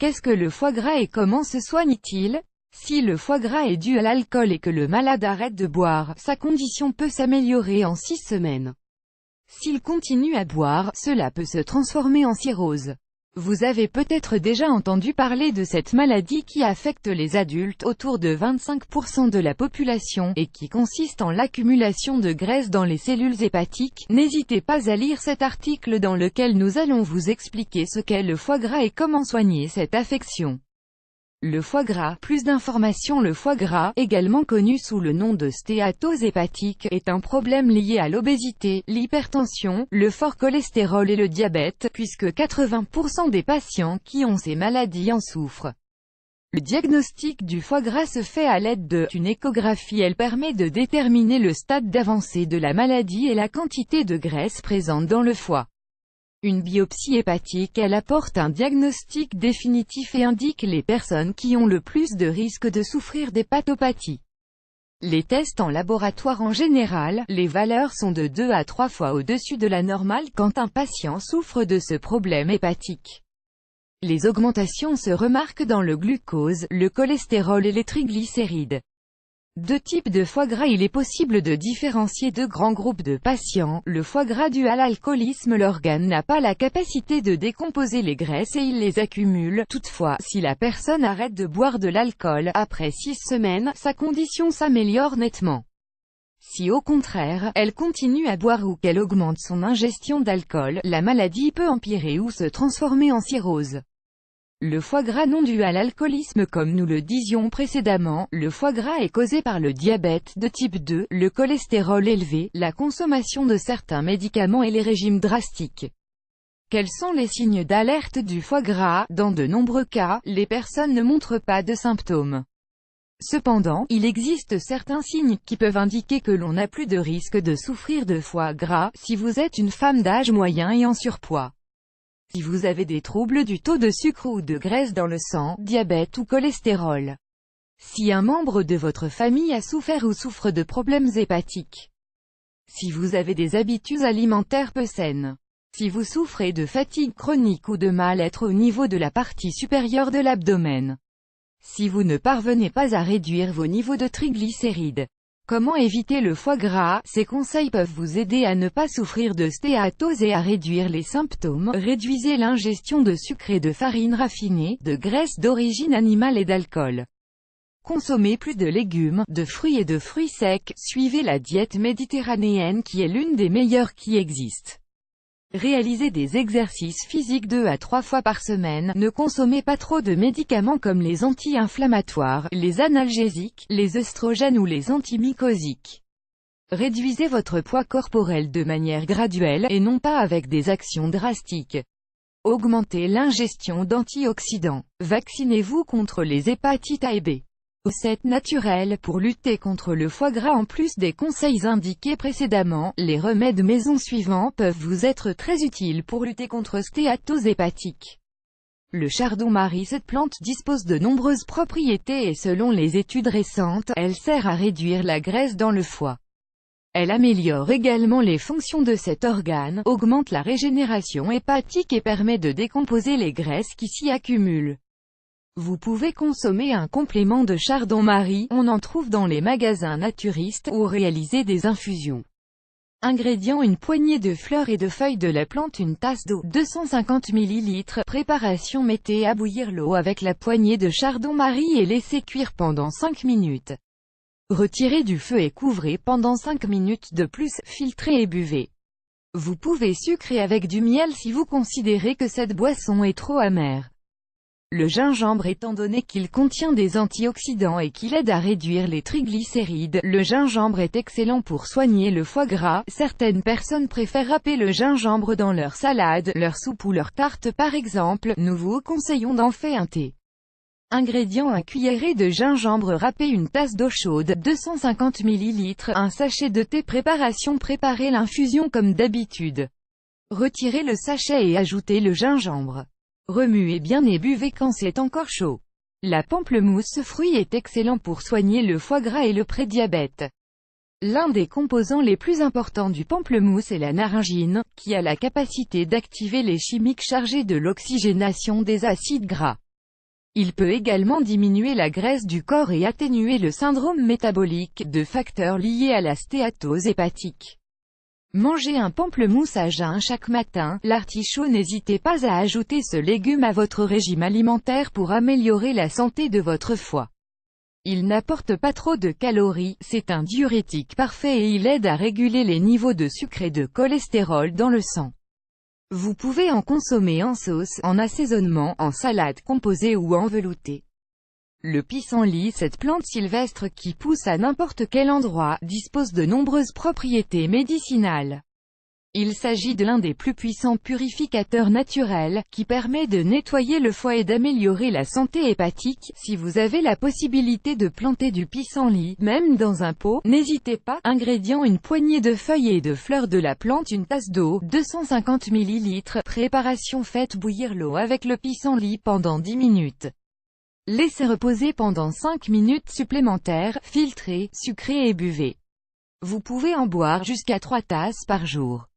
Qu'est-ce que le foie gras et comment se soigne-t-il? Si le foie gras est dû à l'alcool et que le malade arrête de boire, sa condition peut s'améliorer en 6 semaines. S'il continue à boire, cela peut se transformer en cirrhose. Vous avez peut-être déjà entendu parler de cette maladie qui affecte les adultes, autour de 25% de la population, et qui consiste en l'accumulation de graisse dans les cellules hépatiques. N'hésitez pas à lire cet article dans lequel nous allons vous expliquer ce qu'est le foie gras et comment soigner cette affection. Le foie gras. Plus d'informations. Le foie gras, également connu sous le nom de stéatose hépatique, est un problème lié à l'obésité, l'hypertension, le fort cholestérol et le diabète, puisque 80% des patients qui ont ces maladies en souffrent. Le diagnostic du foie gras se fait à l'aide d'une échographie. Elle permet de déterminer le stade d'avancée de la maladie et la quantité de graisse présente dans le foie. Une biopsie hépatique. Elle apporte un diagnostic définitif et indique les personnes qui ont le plus de risques de souffrir d'hépatopathie. Les tests en laboratoire. En général, les valeurs sont de 2 à 3 fois au-dessus de la normale quand un patient souffre de ce problème hépatique. Les augmentations se remarquent dans le glucose, le cholestérol et les triglycérides. Deux types de foie gras. Il est possible de différencier deux grands groupes de patients. Le foie gras dû à l'alcoolisme. L'organe n'a pas la capacité de décomposer les graisses et il les accumule. Toutefois, si la personne arrête de boire de l'alcool, après 6 semaines, sa condition s'améliore nettement. Si au contraire, elle continue à boire ou qu'elle augmente son ingestion d'alcool, la maladie peut empirer ou se transformer en cirrhose. Le foie gras non dû à l'alcoolisme. Comme nous le disions précédemment, le foie gras est causé par le diabète de type 2, le cholestérol élevé, la consommation de certains médicaments et les régimes drastiques. Quels sont les signes d'alerte du foie gras? Dans de nombreux cas, les personnes ne montrent pas de symptômes. Cependant, il existe certains signes qui peuvent indiquer que l'on n'a plus de risque de souffrir de foie gras. Si vous êtes une femme d'âge moyen et en surpoids. Si vous avez des troubles du taux de sucre ou de graisse dans le sang, diabète ou cholestérol. Si un membre de votre famille a souffert ou souffre de problèmes hépatiques. Si vous avez des habitudes alimentaires peu saines. Si vous souffrez de fatigue chronique ou de mal-être au niveau de la partie supérieure de l'abdomen. Si vous ne parvenez pas à réduire vos niveaux de triglycérides. Comment éviter le foie gras? Ces conseils peuvent vous aider à ne pas souffrir de stéatose et à réduire les symptômes. Réduisez l'ingestion de sucre et de farine raffinée, de graisse d'origine animale et d'alcool. Consommez plus de légumes, de fruits et de fruits secs. Suivez la diète méditerranéenne qui est l'une des meilleures qui existent. Réalisez des exercices physiques 2 à 3 fois par semaine. Ne consommez pas trop de médicaments comme les anti-inflammatoires, les analgésiques, les œstrogènes ou les antimycosiques. Réduisez votre poids corporel de manière graduelle, et non pas avec des actions drastiques. Augmentez l'ingestion d'antioxydants. Vaccinez-vous contre les hépatites A et B. Recettes naturelles pour lutter contre le foie gras. En plus des conseils indiqués précédemment, les remèdes maison suivants peuvent vous être très utiles pour lutter contre stéatose hépatique. Le chardon-marie. Cette plante dispose de nombreuses propriétés et selon les études récentes, elle sert à réduire la graisse dans le foie. Elle améliore également les fonctions de cet organe, augmente la régénération hépatique et permet de décomposer les graisses qui s'y accumulent. Vous pouvez consommer un complément de chardon-marie, on en trouve dans les magasins naturistes, ou réaliser des infusions. Ingrédients: une poignée de fleurs et de feuilles de la plante, une tasse d'eau, 250 ml. Préparation: mettez à bouillir l'eau avec la poignée de chardon-marie et laissez cuire pendant 5 minutes. Retirez du feu et couvrez pendant 5 minutes de plus, filtrez et buvez. Vous pouvez sucrer avec du miel si vous considérez que cette boisson est trop amère. Le gingembre. Étant donné qu'il contient des antioxydants et qu'il aide à réduire les triglycérides, le gingembre est excellent pour soigner le foie gras. Certaines personnes préfèrent râper le gingembre dans leur salade, leur soupe ou leur tarte par exemple. Nous vous conseillons d'en faire un thé. Ingrédients: un cuillerée de gingembre râpé, une tasse d'eau chaude, 250 ml, un sachet de thé. Préparation: préparez l'infusion comme d'habitude. Retirez le sachet et ajoutez le gingembre. Remuez bien et buvez quand c'est encore chaud. La pamplemousse. Ce fruit est excellent pour soigner le foie gras et le prédiabète. L'un des composants les plus importants du pamplemousse est la naringine, qui a la capacité d'activer les chimiques chargées de l'oxygénation des acides gras. Il peut également diminuer la graisse du corps et atténuer le syndrome métabolique, de facteurs liés à la stéatose hépatique. Mangez un pamplemousse à jeun chaque matin. L'artichaut. N'hésitez pas à ajouter ce légume à votre régime alimentaire pour améliorer la santé de votre foie. Il n'apporte pas trop de calories, c'est un diurétique parfait et il aide à réguler les niveaux de sucre et de cholestérol dans le sang. Vous pouvez en consommer en sauce, en assaisonnement, en salade composée ou en velouté. Le pissenlit, cette plante sylvestre qui pousse à n'importe quel endroit, dispose de nombreuses propriétés médicinales. Il s'agit de l'un des plus puissants purificateurs naturels, qui permet de nettoyer le foie et d'améliorer la santé hépatique. Si vous avez la possibilité de planter du pissenlit, même dans un pot, n'hésitez pas. Ingrédients: une poignée de feuilles et de fleurs de la plante, une tasse d'eau, 250 ml. Préparation: faites bouillir l'eau avec le pissenlit pendant 10 minutes. Laissez reposer pendant 5 minutes supplémentaires, filtrez, sucrez et buvez. Vous pouvez en boire jusqu'à 3 tasses par jour.